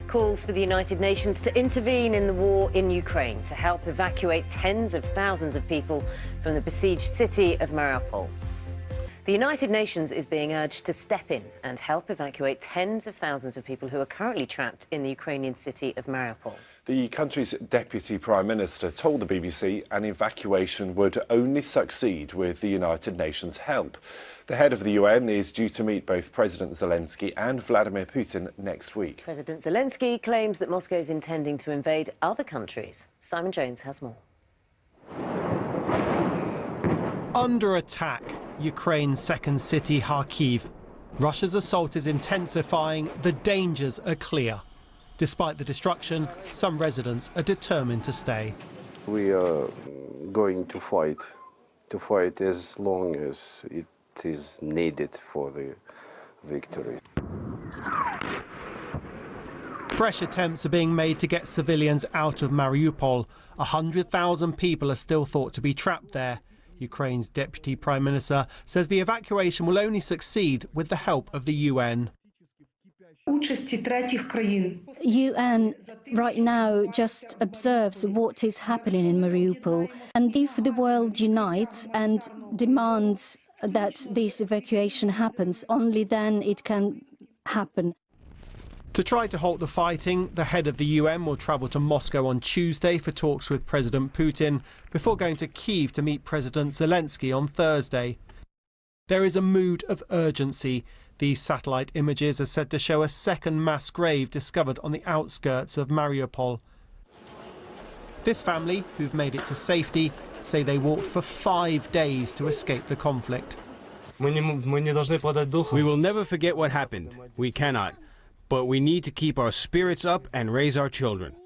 calls for the United Nations to intervene in the war in Ukraine to help evacuate tens of thousands of people from the besieged city of Mariupol. The United Nations is being urged to step in and help evacuate tens of thousands of people who are currently trapped in the Ukrainian city of Mariupol. The country's Deputy Prime Minister told the BBC an evacuation would only succeed with the United Nations' help. The head of the UN is due to meet both President Zelensky and Vladimir Putin next week. President Zelensky claims that Moscow is intending to invade other countries. Simon Jones has more. Under attack, Ukraine's second city, Kharkiv. Russia's assault is intensifying. The dangers are clear. Despite the destruction, some residents are determined to stay. We are going to fight as long as it is needed for the victory. Fresh attempts are being made to get civilians out of Mariupol. 100,000 people are still thought to be trapped there. Ukraine's Deputy Prime Minister says the evacuation will only succeed with the help of the UN. UN right now just observes what is happening in Mariupol, and if the world unites and demands that this evacuation happens, only then it can happen. To try to halt the fighting, the head of the UN will travel to Moscow on Tuesday for talks with President Putin before going to Kyiv to meet President Zelensky on Thursday. There is a mood of urgency. These satellite images are said to show a second mass grave discovered on the outskirts of Mariupol. This family, who've made it to safety, say they walked for 5 days to escape the conflict. We will never forget what happened. We cannot. But we need to keep our spirits up and raise our children.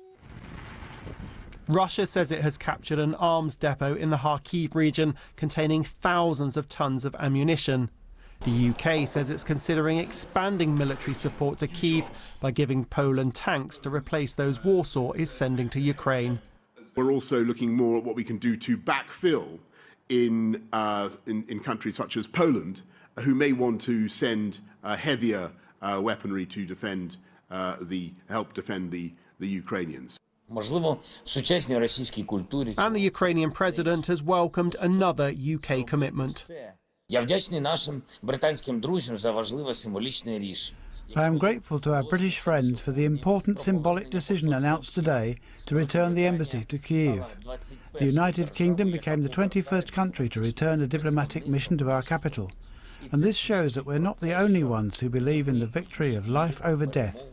Russia says it has captured an arms depot in the Kharkiv region containing thousands of tons of ammunition. The UK says it's considering expanding military support to Kyiv by giving Poland tanks to replace those Warsaw is sending to Ukraine. We're also looking more at what we can do to backfill in countries such as Poland, who may want to send heavier weaponry to help defend the Ukrainians. And the Ukrainian president has welcomed another UK commitment. I am grateful to our British friends for the important symbolic decision announced today to return the embassy to Kyiv. The United Kingdom became the 21st country to return a diplomatic mission to our capital. And this shows that we're not the only ones who believe in the victory of life over death.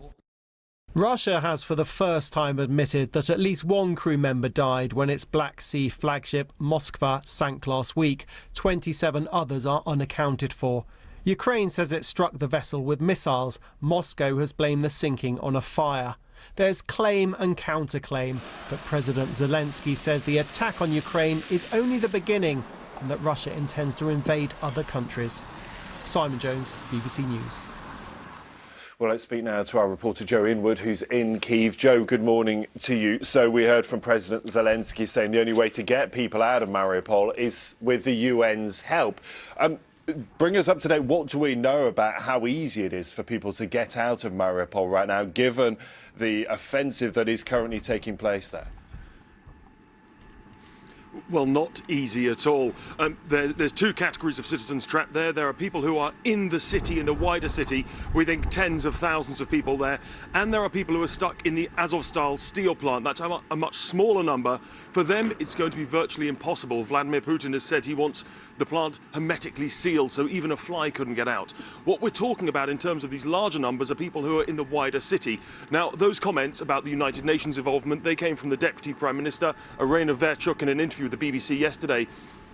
Russia has for the first time admitted that at least one crew member died when its Black Sea flagship Moskva sank last week. 27 others are unaccounted for. Ukraine says it struck the vessel with missiles. Moscow has blamed the sinking on a fire. There's claim and counterclaim, but President Zelensky says the attack on Ukraine is only the beginning and that Russia intends to invade other countries. Simon Jones, BBC News. Well, let's speak now to our reporter Joe Inwood, who's in Kyiv. Joe, good morning to you. So we heard from President Zelensky saying the only way to get people out of Mariupol is with the UN's help. Bring us up to date. What do we know about how easy it is for people to get out of Mariupol right now, given the offensive that is currently taking place there? Well, not easy at all. There's two categories of citizens trapped there. There are people who are in the city, in the wider city. We think tens of thousands of people there. And there are people who are stuck in the Azovstal steel plant. That's a much smaller number. For them, it's going to be virtually impossible. Vladimir Putin has said he wants the plant hermetically sealed, so even a fly couldn't get out. What we're talking about in terms of these larger numbers are people who are in the wider city. Now, those comments about the United Nations involvement, they came from the Deputy Prime Minister, Irina Verchuk, in an interview with the BBC yesterday,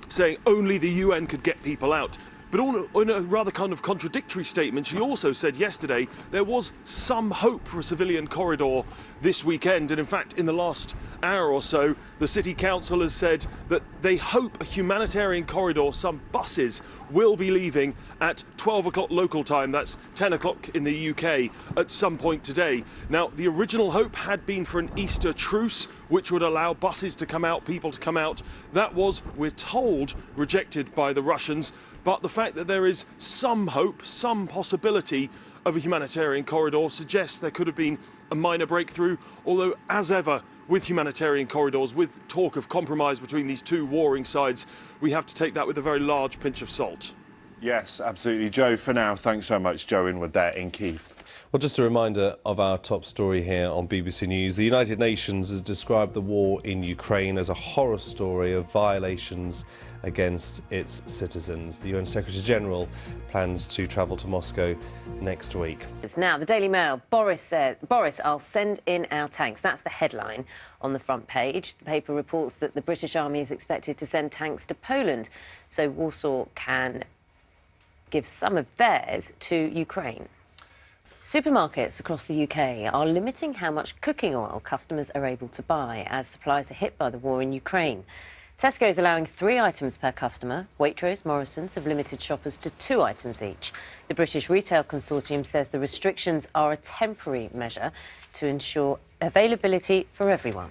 saying only the UN could get people out. But in a rather kind of contradictory statement, she also said yesterday there was some hope for a civilian corridor this weekend. And in fact, in the last hour or so, the City Council has said that they hope a humanitarian corridor, some buses, will be leaving at 12 o'clock local time. That's 10 o'clock in the UK at some point today. Now, the original hope had been for an Easter truce, which would allow buses to come out, people to come out. That was, we're told, rejected by the Russians. But the fact that there is some hope, some possibility of a humanitarian corridor suggests there could have been a minor breakthrough, although, as ever, with humanitarian corridors, with talk of compromise between these two warring sides, we have to take that with a very large pinch of salt. Yes, absolutely. Joe, for now, thanks so much. Joe Inwood there in Kyiv. Well, just a reminder of our top story here on BBC News. The United Nations has described the war in Ukraine as a horror story of violations against its citizens. The UN Secretary-General plans to travel to Moscow next week. Now, the Daily Mail, Boris said, "Boris, I'll send in our tanks." That's the headline on the front page. The paper reports that the British Army is expected to send tanks to Poland, so Warsaw can give some of theirs to Ukraine. Supermarkets across the UK are limiting how much cooking oil customers are able to buy as supplies are hit by the war in Ukraine. Tesco is allowing 3 items per customer. Waitrose, Morrison's have limited shoppers to 2 items each. The British Retail Consortium says the restrictions are a temporary measure to ensure availability for everyone.